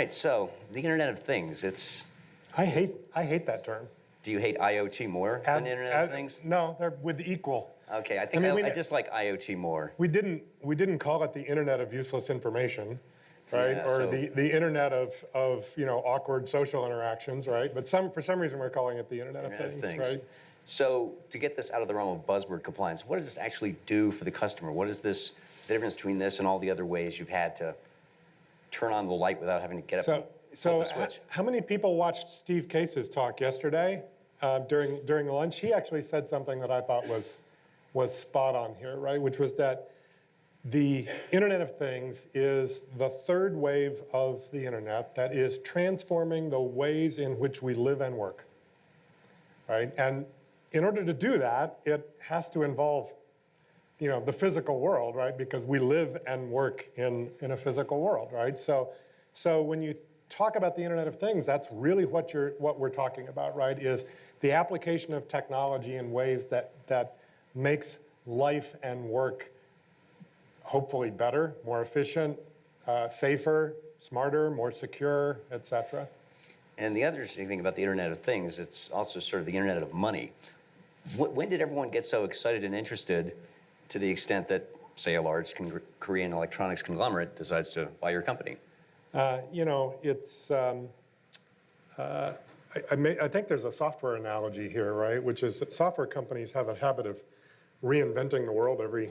right, so the Internet of Things, I hate that term. do you hate IoT more than the Internet of Things? No, they're with equal. Okay, I think I dislike IoT more. We didn't call it the Internet of useless information, right? Yeah, or so- the Internet of awkward social interactions, right? But for some reason we're calling it the Internet of Things, right? So to get this out of the realm of buzzword compliance, what does this actually do for the customer? What is the difference between this and all the other ways you've had to turn on the light without having to get up and flip the switch? How many people watched Steve Case's talk yesterday during lunch? He actually said something that I thought was spot on here, right? Which was that the Internet of Things is the third wave of the Internet that is transforming the ways in which we live and work, right? And in order to do that, it has to involve the physical world, right? Because we live and work in a physical world, right? So when you talk about the Internet of Things, that's really what we're talking about, right? Is the application of technology in ways that makes life and work hopefully better, more efficient, safer, smarter, more secure, et cetera. And the other interesting thing about the Internet of Things, it's also sort of the Internet of money. When did everyone get so excited and interested to the extent that, say, a large Korean electronics conglomerate decides to buy your company? It's, I think there's a software analogy here, right? Which is that software companies have a habit of reinventing the world every,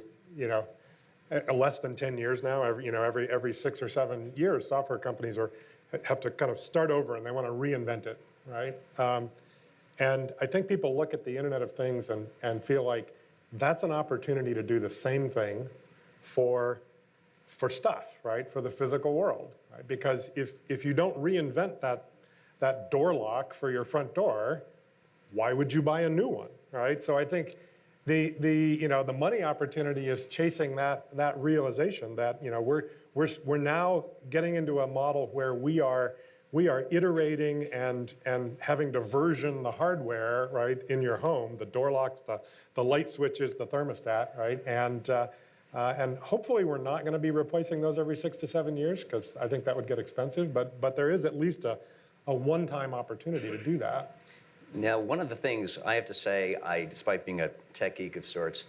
less than 10 years now. Every 6 or 7 years, software companies have to kind of start over and they want to reinvent it, right? And I think people look at the Internet of Things and feel like that's an opportunity to do the same thing for stuff, right? For the physical world, right? Because if you don't reinvent that door lock for your front door, why would you buy a new one, right? So I think the money opportunity is chasing that realization that we're now getting into a model where we are iterating and having to version the hardware, right, in your home, the door locks, the light switches, the thermostat, right, and hopefully we're not going to be replacing those every 6 to 7 years because I think that would get expensive. But there is at least a one-time opportunity to do that. Now, one of the things I have to say, despite being a tech geek of sorts,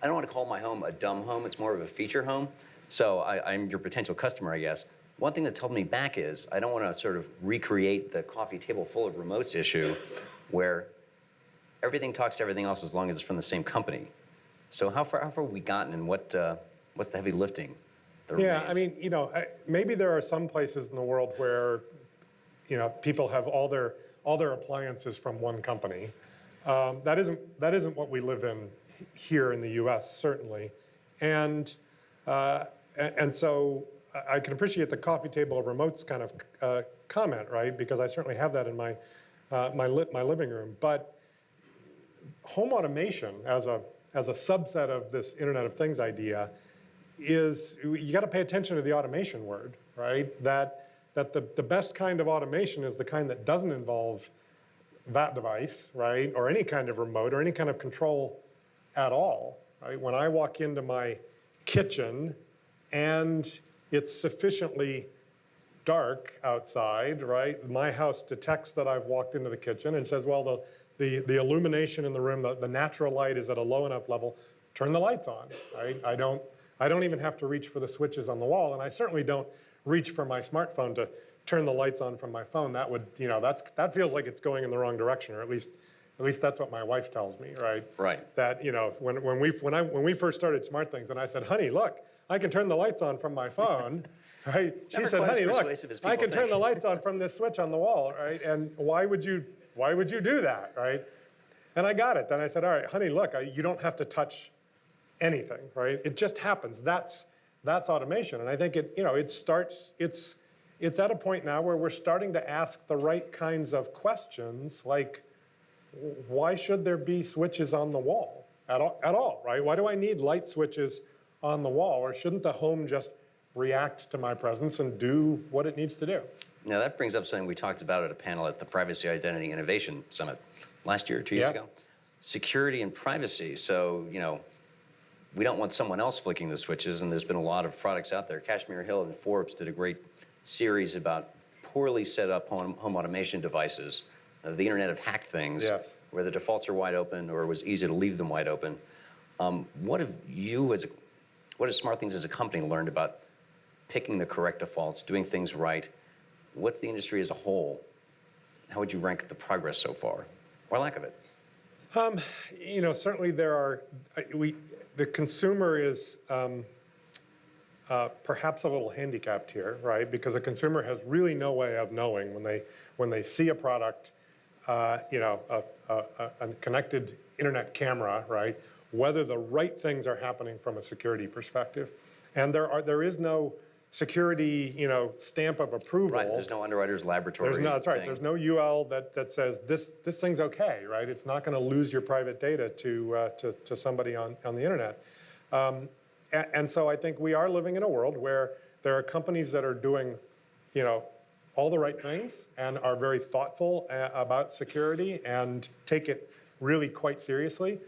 I don't want to call my home a dumb home. It's more of a feature home. So I'm your potential customer, I guess. One thing that's held me back is I don't want to sort of recreate the coffee table full of remotes issue where everything talks to everything else as long as it's from the same company. So how far have we gotten, and what's the heavy lifting that remains? I mean, maybe there are some places in the world where people have all their appliances from one company. That isn't what we live in here in the U.S. certainly, and so I can appreciate the coffee table of remotes kind of comment, right? Because I certainly have that in my living room. But home automation as a subset of this Internet of Things idea is you got to pay attention to the automation word, right? That the best kind of automation is the kind that doesn't involve that device, right? Or any kind of remote or any kind of control at all, right? When I walk into my kitchen and it's sufficiently dark outside, right? My house detects that I've walked into the kitchen and says, well, the illumination in the room, the natural light is at a low enough level, turn the lights on, right? I don't even have to reach for the switches on the wall, and I certainly don't reach for my smartphone to turn the lights on from my phone. That would, that feels like it's going in the wrong direction, or at least that's what my wife tells me, right? Right. That when we first started SmartThings, and I said, honey, look, I can turn the lights on from my phone, right? She said, honey, look, I can turn the lights on from this switch on the wall, right? And why would you do that, right? And I got it. Then I said, all right, honey, look, you don't have to touch anything, right? It just happens. That's automation. And I think it's at a point now where we're starting to ask the right kinds of questions, like, why should there be switches on the wall at all, right? Why do I need light switches on the wall? Or shouldn't the home just react to my presence and do what it needs to do? Now that brings up something we talked about at a panel at the Privacy Identity Innovation Summit last year, 2 years ago. Security and privacy. So, we don't want someone else flicking the switches, and there's been a lot of products out there. Kashmir Hill and Forbes did a great series about poorly set up home automation devices, the Internet of Hack things, Yes. where the defaults are wide open or it was easy to leave them wide open. What have you, what has Smart Things as a company learned about picking the correct defaults, doing things right? What's the industry as a whole? How would you rank the progress so far, or lack of it? Certainly there are, the consumer is perhaps a little handicapped here, right? Because a consumer has really no way of knowing when they see a product, a connected internet camera, right? Whether the right things are happening from a security perspective. And there is no security, stamp of approval. Right, there's no underwriter's laboratory. That's right. thing. There's no UL that says this thing's okay, right? It's not going to lose your private data to somebody on the internet. And so I think we are living in a world where there are companies that are doing, all the right things and are very thoughtful about security and take it really quite seriously.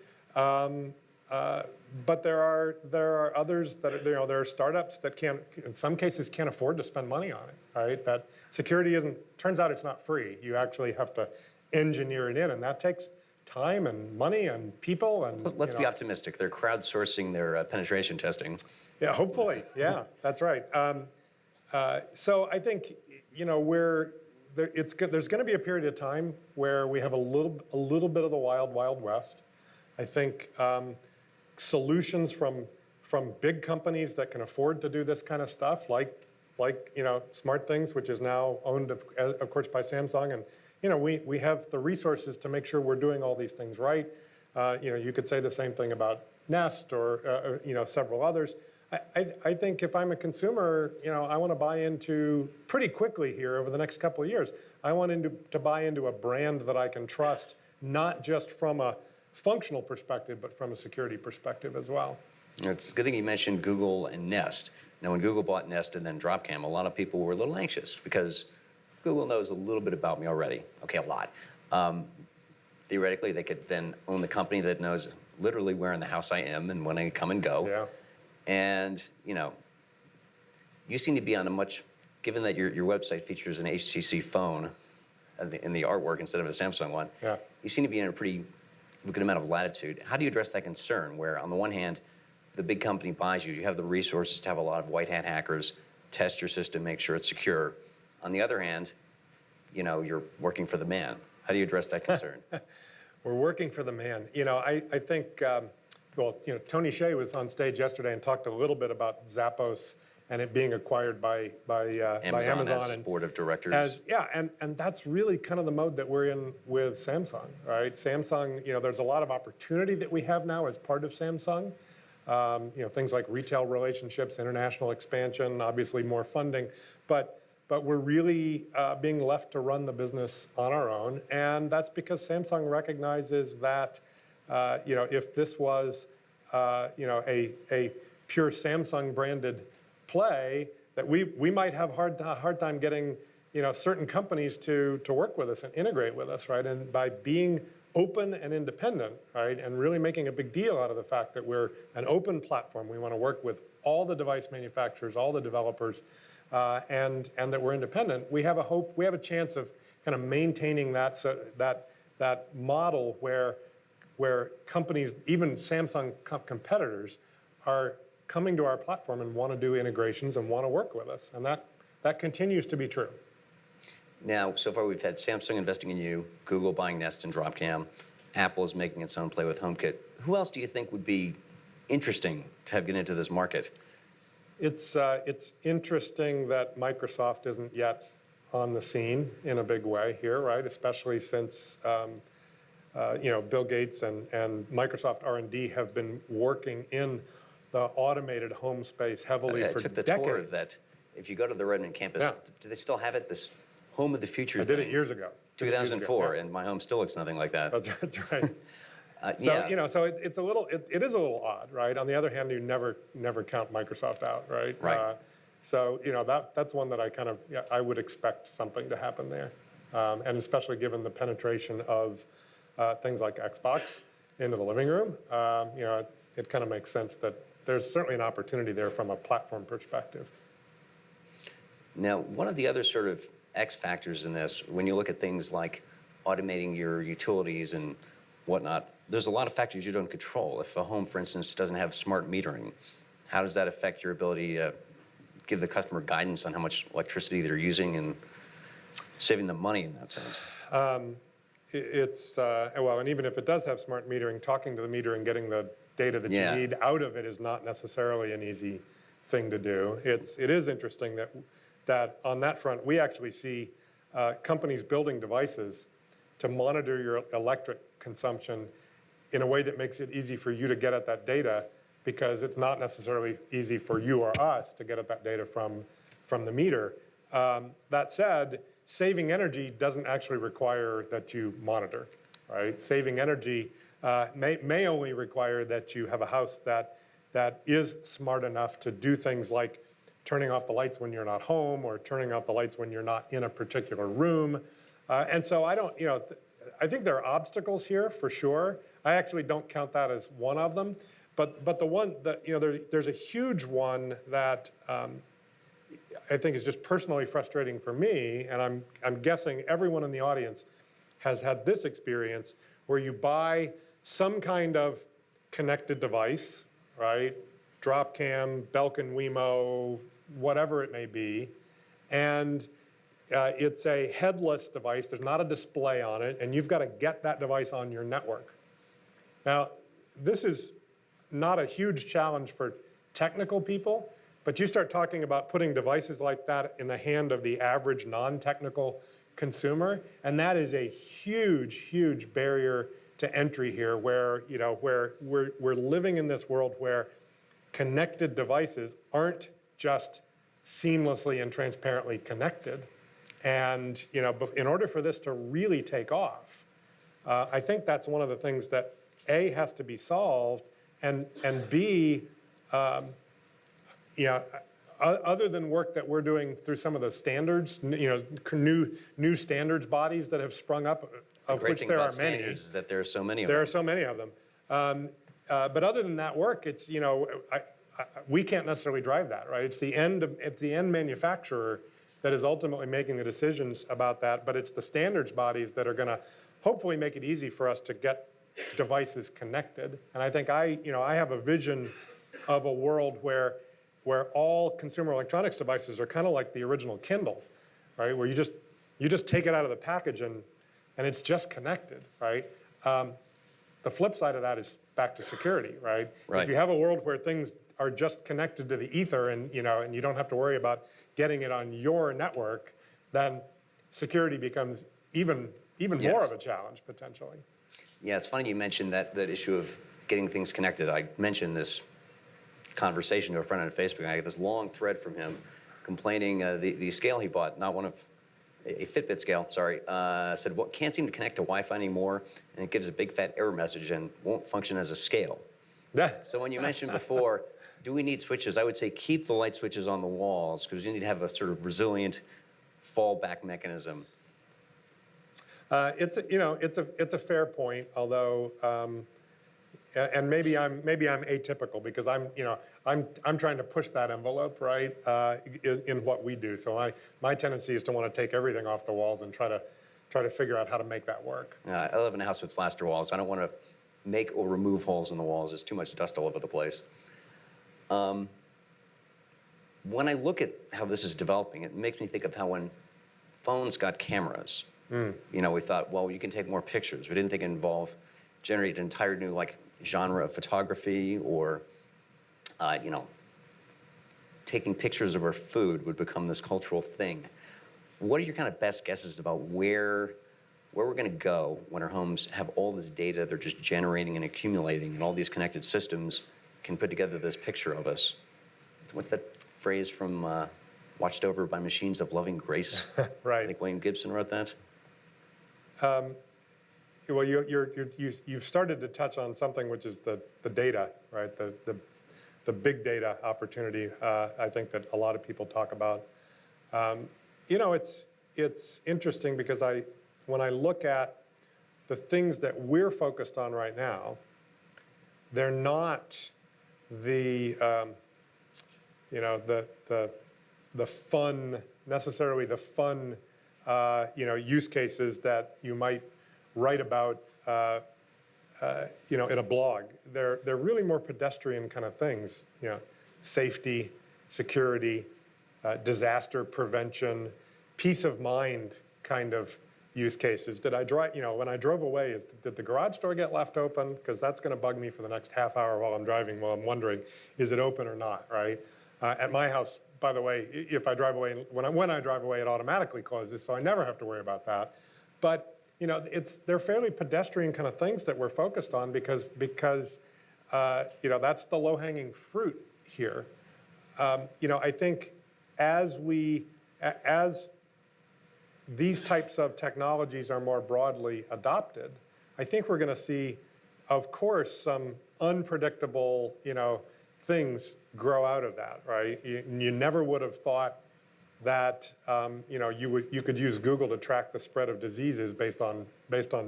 But there are others that there are startups that in some cases can't afford to spend money on it, right? That security turns out it's not free. You actually have to engineer it in, and that takes time and money and people. And Let's be optimistic. They're crowdsourcing their penetration testing. Yeah, hopefully. Yeah, that's right. So I think there's going to be a period of time where we have a little bit of the wild west. I think solutions from big companies that can afford to do this kind of stuff, like Smart Things, which is now owned of course by Samsung, and we have the resources to make sure we're doing all these things right. You could say the same thing about Nest or several others. I think if I'm a consumer, I want to buy into pretty quickly here over the next couple of years. I want to buy into a brand that I can trust, not just from a functional perspective, but from a security perspective as well. It's a good thing you mentioned Google and Nest. Now, when Google bought Nest and then Dropcam, a lot of people were a little anxious because Google knows a little bit about me already. Okay, a lot. Theoretically, they could then own the company that knows literally where in the house I am and when I come and go. Yeah. And, you seem to be on given that your website features an HTC phone in the artwork instead of a Samsung one, Yeah. you seem to be in a pretty good amount of latitude. How do you address that concern where, on the one hand, the big company buys you have the resources to have a lot of white hat hackers test your system, make sure it's secure. On the other hand, you're working for the man. How do you address that concern? We're working for the man. I think, Tony Hsieh was on stage yesterday and talked a little bit about Zappos and it being acquired by Amazon as and board of directors. And that's really kind of the mode that we're in with Samsung, right? Samsung, there's a lot of opportunity that we have now as part of Samsung. Things like retail relationships, international expansion, obviously more funding, but we're really being left to run the business on our own, and that's because Samsung recognizes that if this was a pure Samsung branded play, that we might have a hard time getting certain companies to work with us and integrate with us, right? And by being open and independent, right, and really making a big deal out of the fact that we're an open platform, we want to work with all the device manufacturers, all the developers, and that we're independent, we have a chance of kind of maintaining that model where companies, even Samsung competitors, are coming to our platform and want to do integrations and want to work with us, and that continues to be true. Now, so far we've had Samsung investing in you, Google buying Nest and Dropcam, Apple is making its own play with HomeKit. Who else do you think would be interesting to have get into this market? It's interesting that Microsoft isn't yet on the scene in a big way here, right? Especially since Bill Gates and Microsoft R&D have been working in the automated home space heavily for decades. I took the tour of that. If you go to the Redmond campus, Yeah. do they still have it? This home of the future I thing? did it years ago. 2004, Yeah. and my home still looks nothing like that. That's right. Yeah. So it is a little odd, right? On the other hand, you never count Microsoft out, right? Right. That's one that I would expect something to happen there, and especially given the penetration of things like Xbox into the living room, it kind of makes sense that there's certainly an opportunity there from a platform perspective. Now, one of the other sort of X factors in this. When you look at things like automating your utilities and whatnot, there's a lot of factors you don't control. If a home, for instance, doesn't have smart metering, how does that affect your ability to give the customer guidance on how much electricity they're using and saving them money in that sense? Well, and even if it does have smart metering, talking to the meter and getting the data that you need out of it is not necessarily an easy thing to do. It is interesting that on that front, we actually see companies building devices to monitor your electric consumption in a way that makes it easy for you to get at that data, because it's not necessarily easy for you or us to get at that data from the meter. That said, saving energy doesn't actually require that you monitor, right? Saving energy may only require that you have a house that is smart enough to do things like turning off the lights when you're not home, or turning off the lights when you're not in a particular room. And so I think there are obstacles here for sure. I actually don't count that as one of them. But the one that, there's a huge one that I think is just personally frustrating for me, and I'm guessing everyone in the audience has had this experience, where you buy some kind of connected device, right? Drop cam, Belkin Wemo, whatever it may be, and it's a headless device. There's not a display on it, and you've got to get that device on your network. Now, this is not a huge challenge for technical people, but you start talking about putting devices like that in the hand of the average non-technical consumer, and that is a huge, huge barrier to entry here, where we're living in this world where connected devices aren't just seamlessly and transparently connected. And in order for this to really take off, I think that's one of the things that A, has to be solved, and B, other than work that we're doing through some of the standards, new standards bodies that have sprung up, of which there are many. Is that there are so many of them. them. There are so many of them. But other than that work, it's we can't necessarily drive that, right? It's the end manufacturer that is ultimately making the decisions about that. But it's the standards bodies that are going to hopefully make it easy for us to get devices connected. And I think I have a vision of a world where all consumer electronics devices are kind of like the original Kindle, right? Where you just take it out of the package and it's just connected, right? The flip side of that is back to security, right? If you have a world where things are just connected to the ether, and you don't have to worry about getting it on your network, then security becomes even more of a challenge potentially. Yeah, it's funny you mentioned that issue of getting things connected. I mentioned this conversation to a friend on Facebook. I got this long thread from him complaining the scale he bought, not one of a Fitbit scale, sorry, said, well, can't seem to connect to Wi-Fi anymore, and it gives a big fat error message and won't function as a scale. So when you mentioned before, do we need switches? I would say keep the light switches on the walls, because you need to have a sort of resilient fallback mechanism. It's a fair point, although, and maybe I'm atypical, because I'm trying to push that envelope, right, in what we do. So my tendency is to want to take everything off the walls and try to figure out how to make that work. I live in a house with plaster walls. I don't want to make or remove holes in the walls. There's too much dust all over the place. When I look at how this is developing, it makes me think of how when phones got cameras, we thought, well, you can take more pictures. We didn't think it generate an entire new genre of photography, or taking pictures of our food would become this cultural thing. What are your kind of best guesses about where we're going to go when our homes have all this data they're just generating and accumulating, and all these connected systems can put together this picture of us? What's that phrase from Watched Over by Machines of Loving Grace? Right. I think William Gibson wrote that. Well, you've started to touch on something, which is the data, right? The big data opportunity. I think that a lot of people talk about. It's interesting, because when I look at the things that we're focused on right now, they're not the fun use cases that you might write about, in a blog. They're really more pedestrian kind of things, safety, security, disaster prevention, peace of mind kind of use cases. Did I drive, when I drove away, did the garage door get left open? Because that's going to bug me for the next half hour while I'm driving, while I'm wondering, is it open or not, right? At my house, by the way, if I drive away, when I drive away, it automatically closes, so I never have to worry about that. But they're fairly pedestrian kind of things that we're focused on because that's the low-hanging fruit here. I think as these types of technologies are more broadly adopted, I think we're going to see, of course, some unpredictable, things grow out of that, right? You never would have thought that you could use Google to track the spread of diseases based on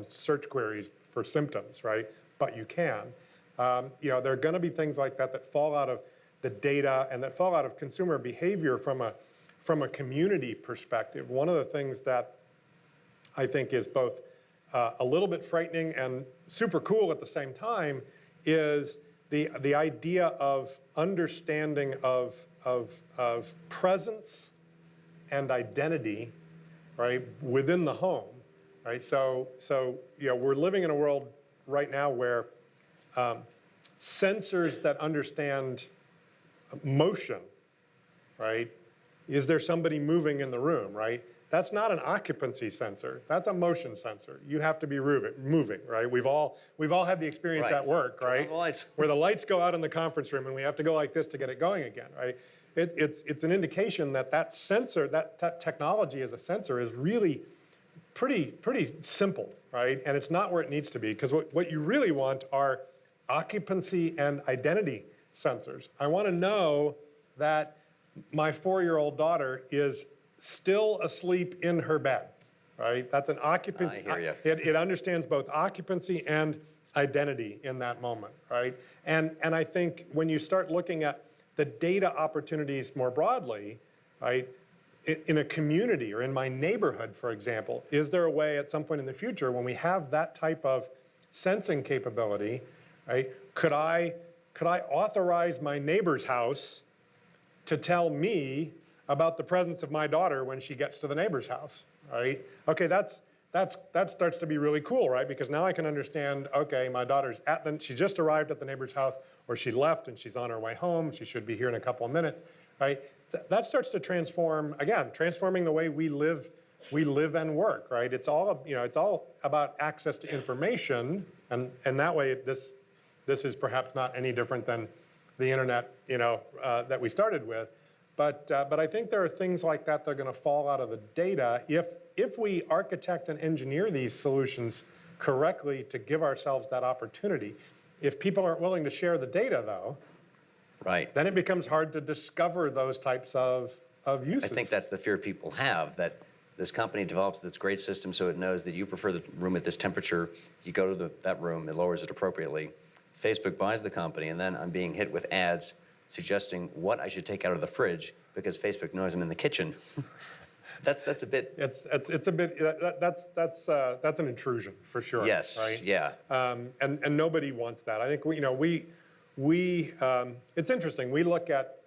search queries for symptoms, right? But you can. There are going to be things like that fall out of the data and that fall out of consumer behavior from a community perspective. One of the things that I think is both a little bit frightening and super cool at the same time is the idea of understanding of presence and identity, right, within the home, right? So we're living in a world right now where sensors that understand motion, right? Is there somebody moving in the room, right? That's not an occupancy sensor. That's a motion sensor. You have to be moving, right? We've all had the experience at work, right? Where the lights go out in the conference room and we have to go like this to get it going again, right? It's an indication that sensor, that technology as a sensor is really pretty simple, right? And it's not where it needs to be, because what you really want are occupancy and identity sensors. I want to know that my 4-year-old daughter is still asleep in her bed, right? That's an occupancy. I hear you. It understands both occupancy and identity in that moment, right? And I think when you start looking at the data opportunities more broadly, right, in a community or in my neighborhood, for example, is there a way at some point in the future when we have that type of sensing capability, right, could I authorize my neighbor's house to tell me about the presence of my daughter when she gets to the neighbor's house, right? Okay, that starts to be really cool, right? Because now I can understand, okay, my daughter's she just arrived at the neighbor's house, or she left and she's on her way home. She should be here in a couple of minutes, right? That starts to transforming the way we live and work, right? It's all about access to information, and that way this is perhaps not any different than the internet, that we started with. But I think there are things like that that are going to fall out of the data if we architect and engineer these solutions correctly to give ourselves that opportunity. If people aren't willing to share the data, though, right, then it becomes hard to discover those types of uses. I think that's the fear people have, that this company develops this great system so it knows that you prefer the room at this temperature. You go to that room, it lowers it appropriately. Facebook buys the company, and then I'm being hit with ads suggesting what I should take out of the fridge because Facebook knows I'm in the kitchen. That's a bit. It's a bit. That's an intrusion for sure. Yes. Right. Yeah. And nobody wants that. I think we it's interesting. We look at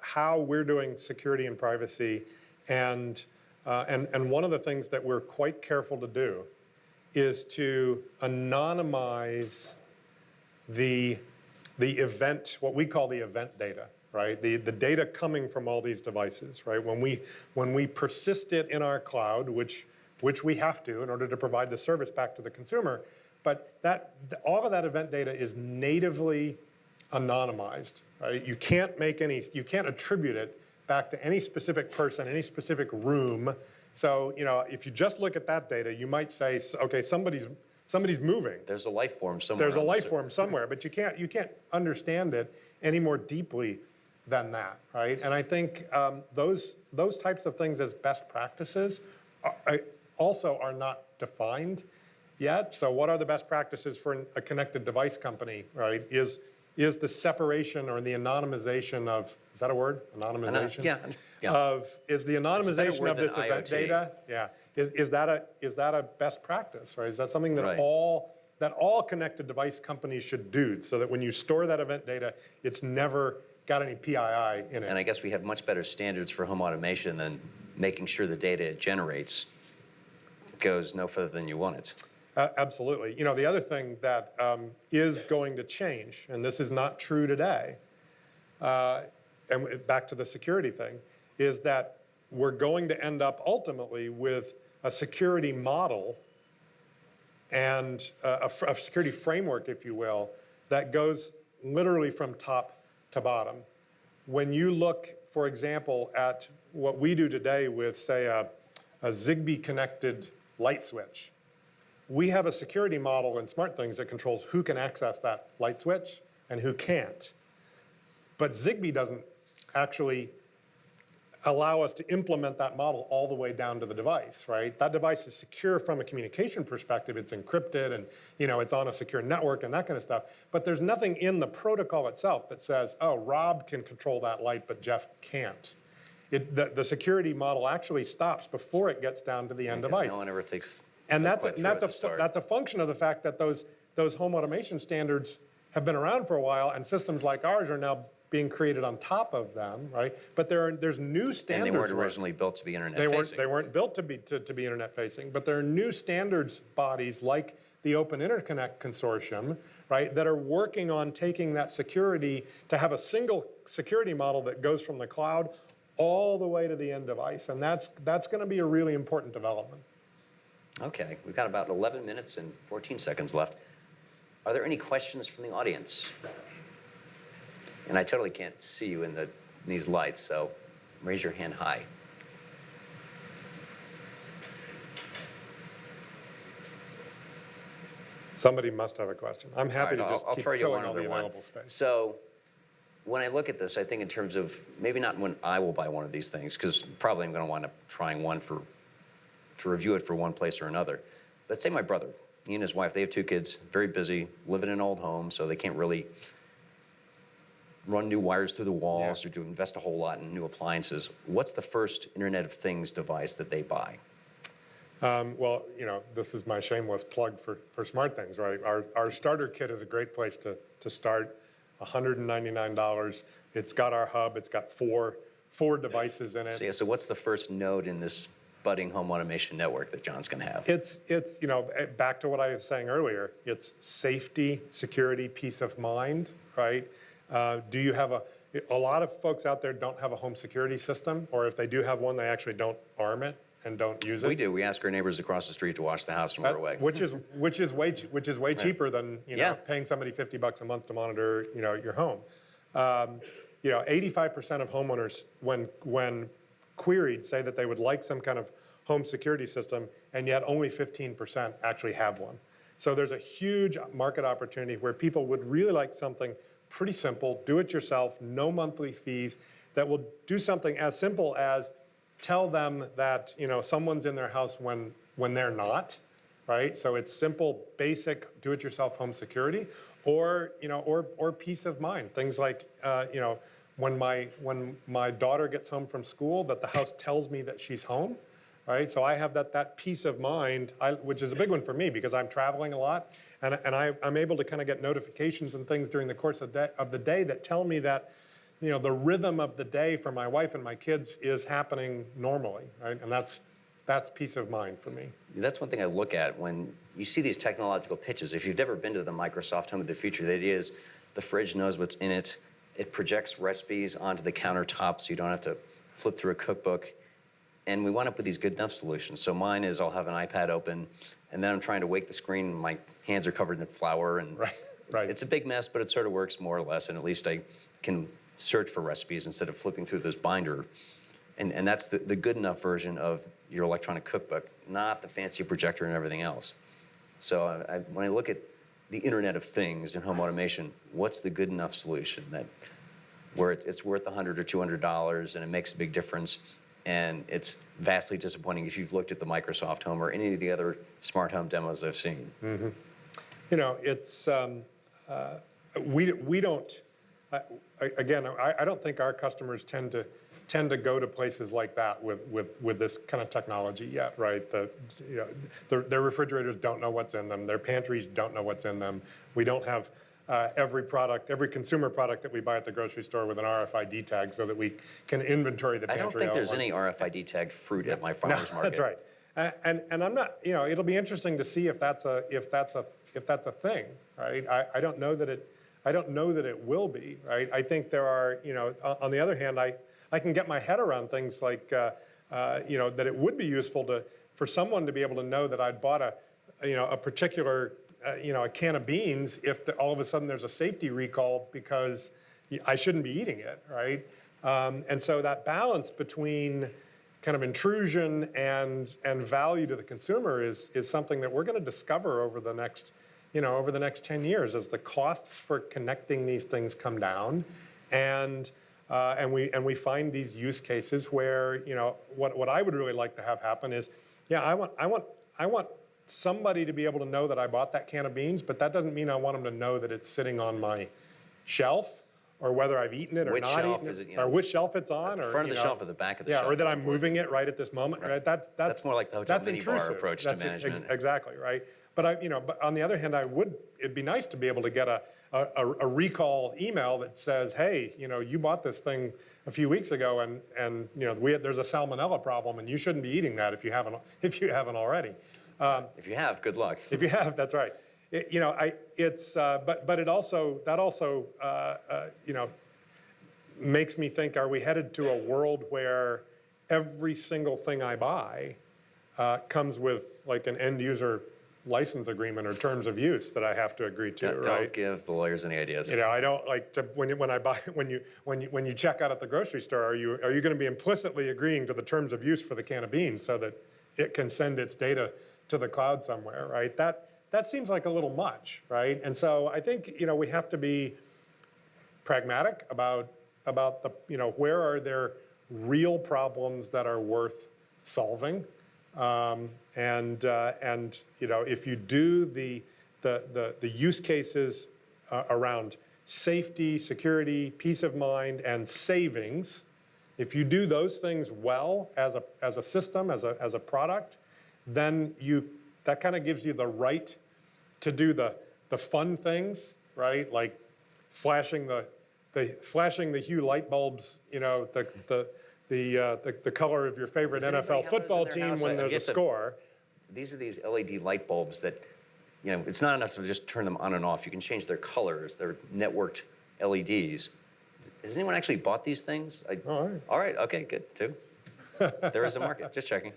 how we're doing security and privacy, and one of the things that we're quite careful to do is to anonymize the event, what we call the event data, right? The data coming from all these devices, right? When we persist it in our cloud, which we have to in order to provide the service back to the consumer, but all of that event data is natively anonymized, right? You can't attribute it back to any specific person, any specific room. So, if you just look at that data, you might say, okay, somebody's moving. There's a life form somewhere. There's a life form somewhere, but you can't understand it any more deeply than that, right? And I think those types of things as best practices also are not defined yet. So what are the best practices for a connected device company, right? Is the separation or the anonymization of, is that a word? Anonymization? Yeah. Is the anonymization of this event IoT. data? Yeah. Is that a best practice, right? Is that something that Right. all connected device companies should do, so that when you store that event data, it's never got any PII in it? And I guess we have much better standards for home automation than making sure the data it generates goes no further than you want it. Absolutely. You know, the other thing that is going to change, and this is not true today, and back to the security thing, is that we're going to end up ultimately with a security model and a security framework, if you will, that goes literally from top to bottom. When you look, for example, at what we do today with, say, a Zigbee connected light switch, we have a security model in SmartThings that controls who can access that light switch and who can't. But Zigbee doesn't actually allow us to implement that model all the way down to the device, right? That device is secure from a communication perspective. It's encrypted and, you know, it's on a secure network and that kind of stuff. But there's nothing in the protocol itself that says, oh, Rob can control that light, but Jeff can't. The security model actually stops before it gets down to the end device. No one ever thinks. And that's a function of the fact that those home automation standards have been around for a while, and systems like ours are now being created on top of them, right? But there's new standards. And they weren't originally built to be internet facing. They weren't built to be internet facing, but there are new standards bodies like the Open Interconnect Consortium, right, that are working on taking that security to have a single security model that goes from the cloud all the way to the end device, and that's going to be a really important development. Okay, we've got about 11 minutes and 14 seconds left. Are there any questions from the audience? And I totally can't see you in these lights, so raise your hand high. Somebody must have a question. I'm happy All right, to just I'll keep throw you filling one all the other one. available space. So when I look at this, I think in terms of maybe not when I will buy one of these things, because probably I'm going to wind up trying one to review it for one place or another. But say my brother, he and his wife, they have 2 kids, very busy, live in an old home, so they can't really run new wires through the walls or to invest a whole lot in new appliances. What's the first Internet of Things device that they buy? Well, you know, this is my shameless plug for SmartThings, right? Our starter kit is a great place to start. $199. It's got our hub. It's got four devices in it. So, yeah, so what's the first node in this budding home automation network that John's going to have? It's you know, back to what I was saying earlier. It's safety, security, peace of mind, right? Do you have a lot of folks out there don't have a home security system, or if they do have one, they actually don't arm it and don't use it. We do. We ask our neighbors across the street to watch the house when we're away. Which is way cheaper than paying somebody $50 a month to monitor your home. 85% of homeowners, when queried, say that they would like some kind of home security system, and yet only 15% actually have one. So there's a huge market opportunity where people would really like something pretty simple, do it yourself, no monthly fees, that will do something as simple as tell them that someone's in their house when they're not, right? So it's simple, basic, do-it-yourself home security, or peace of mind. Things like when my daughter gets home from school, that the house tells me that she's home, right? So I have that peace of mind, which is a big one for me because I'm traveling a lot, and I'm able to kind of get notifications and things during the course of the day that tell me that the rhythm of the day for my wife and my kids is happening normally, right? And that's peace of mind for me. That's one thing I look at when you see these technological pitches. If you've never been to the Microsoft Home of the Future, the idea is the fridge knows what's in it. It projects recipes onto the countertop so you don't have to flip through a cookbook. And we wind up with these good enough solutions. So mine is I'll have an iPad open, and then I'm trying to wake the screen, and my hands are covered in flour. And right. It's a big mess, but it sort of works more or less. And at least I can search for recipes instead of flipping through this binder. And that's the good enough version of your electronic cookbook, not the fancy projector and everything else. So when I look at the Internet of Things and home automation, what's the good enough solution where it's worth $100 or $200 and it makes a big difference? And it's vastly disappointing if you've looked at the Microsoft Home or any of the other smart home demos I've seen. Mm-hmm. It's we don't. Again, I don't think our customers tend tend to go to places like that with this kind of technology yet, right? Their refrigerators don't know what's in them. Their pantries don't know what's in them. We don't have every consumer product that we buy at the grocery store with an RFID tag so that we can inventory the I pantry. don't think all there's at any once. RFID tagged fruit at my farmer's market. That's right. And I'm not, it'll be interesting to see if that's a thing, right? I don't know that it will be, right? I think there are, on the other hand, I can get my head around things like, that it would be useful for someone to be able to know that I'd bought a particular, a can of beans if all of a sudden there's a safety recall because I shouldn't be eating it, right? And so that balance between kind of intrusion and value to the consumer is something that we're going to discover over the next 10 years as the costs for connecting these things come down, and we find these use cases where what I would really like to have happen is, I want somebody to be able to know that I bought that can of beans, but that doesn't mean I want them to know that it's sitting on my shelf, or whether I've eaten it or Which not shelf eaten is it, it, or which shelf it's on, The or front of the shelf or the back of the shelf. or that is I'm important. moving it right at this moment, right? That's more like the hotel that's minibar intrusive. approach to management. Exactly, right? But but on the other hand, it'd be nice to be able to get a recall email that says, hey, you bought this thing a few weeks ago, and there's a salmonella problem, and you shouldn't be eating that if you haven't already. If you have, good luck. If you have, that's right. But it also makes me think: are we headed to a world where every single thing I buy comes with like an end user license agreement or terms of use that I have to agree to? Don't give the lawyers any ideas. I don't like to when you check out at the grocery store. Are you going to be implicitly agreeing to the terms of use for the can of beans so that it can send its data to the cloud somewhere, right? That seems like a little much, right? And so I think we have to be pragmatic about the where are there real problems that are worth solving, and if you do the use cases around safety, security, peace of mind, and savings, if you do those things well as a system, as a product, then that kind of gives you the right to do the fun things, right? Like flashing the hue light bulbs, the color of your favorite Does anybody NFL have those football in their team house? when I there's a get the- score. These are these LED light bulbs that, it's not enough to just turn them on and off. You can change their colors. They're networked LEDs. Has anyone actually bought these things? All right. All right. Okay. Good. Too. There is a market. Just checking.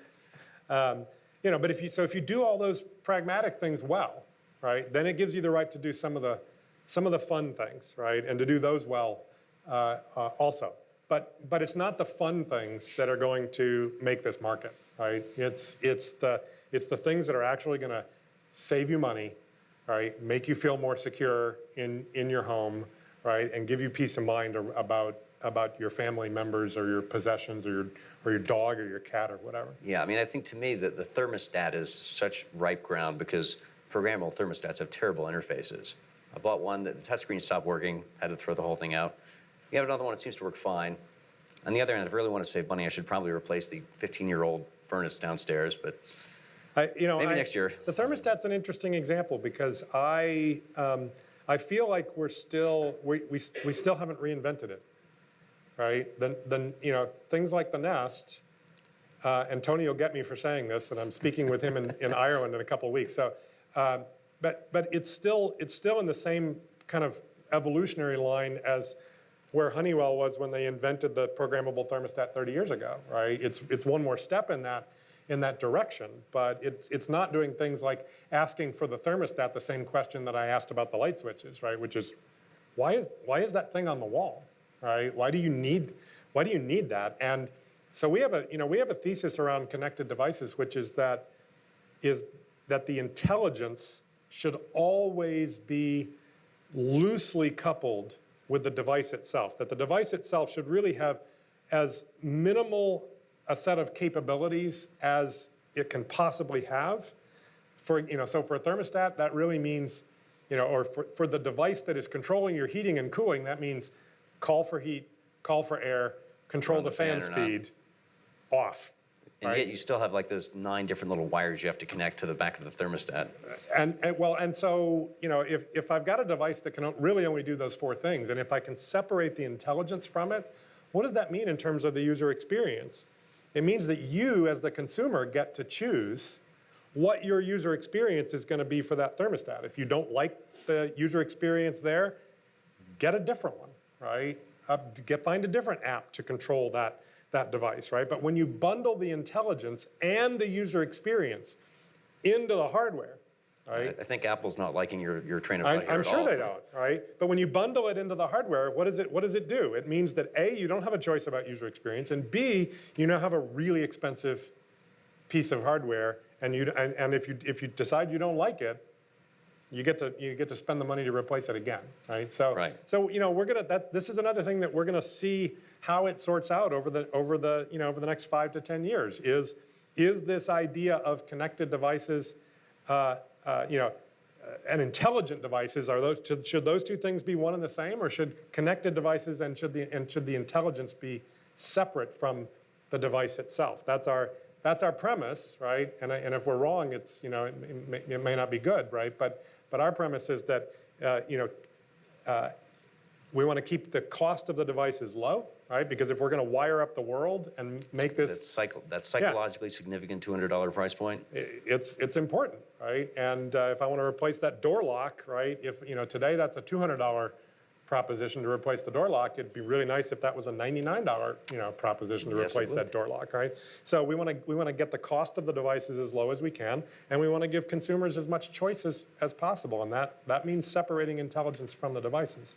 But if you do all those pragmatic things well, right, then it gives you the right to do some of the fun things, right, and to do those well also. But it's not the fun things that are going to make this market, right? It's the things that are actually going to save you money, right, make you feel more secure in your home, right, and give you peace of mind about your family members or your possessions or your dog or your cat or whatever. Yeah. I think to me that the thermostat is such ripe ground because programmable thermostats have terrible interfaces. I bought one that the touchscreen stopped working, had to throw the whole thing out. You have another one that seems to work fine. On the other hand, if I really want to save money, I should probably replace the 15-year-old furnace downstairs, but maybe next year. The thermostat's an interesting example because I feel like we still haven't reinvented it, right? Things like the Nest, and Tony will get me for saying this, and I'm speaking with him in Ireland in a couple of weeks. So, but it's still in the same kind of evolutionary line as where Honeywell was when they invented the programmable thermostat 30 years ago, right? It's one more step in that direction, but it's not doing things like asking for the thermostat the same question that I asked about the light switches, right? Which is, why is that thing on the wall, right? Why do you need that? And so we have a thesis around connected devices, which is that the intelligence should always be loosely coupled with the device itself, that the device itself should really have as minimal a set of capabilities as it can possibly have. So for a thermostat, that really means, or for the device that is controlling your heating and cooling, that means call for heat, call for air, control Run the the fan fan or not. speed off. And right? yet you still have like those 9 different little wires you have to connect to the back of the thermostat. And so, if I've got a device that can really only do those 4 things, and if I can separate the intelligence from it, what does that mean in terms of the user experience? It means that you, as the consumer, get to choose what your user experience is going to be for that thermostat. If you don't like the user experience there, get a different one, right? Find a different app to control that device, right? But when you bundle the intelligence and the user experience into the hardware, right? I think Apple's not liking your train of thought here I'm at sure all. they don't, right? But when you bundle it into the hardware, what does it do? It means that A, you don't have a choice about user experience, and B, you now have a really expensive piece of hardware, and if you decide you don't like it, you get to spend the money to replace it again, right? So Right. So this is another thing that we're gonna see how it sorts out over the next 5 to 10 years. Is this idea of connected devices, and intelligent devices, should those 2 things be one and the same, or should connected devices and should the intelligence be separate from the device itself? That's our premise, right? And if we're wrong, it may not be good, right? But our premise is that we want to keep the cost of the devices low, right? Because if we're going to wire up the world and make this, That's psychologically significant $200 price point. it's important, right? And if I want to replace that door lock, right? If today that's a $200 proposition to replace the door lock, it'd be really nice if that was a $99 proposition to Yes, it replace that would. door lock, right? So we want to get the cost of the devices as low as we can, and we want to give consumers as much choice as possible, and that means separating intelligence from the devices.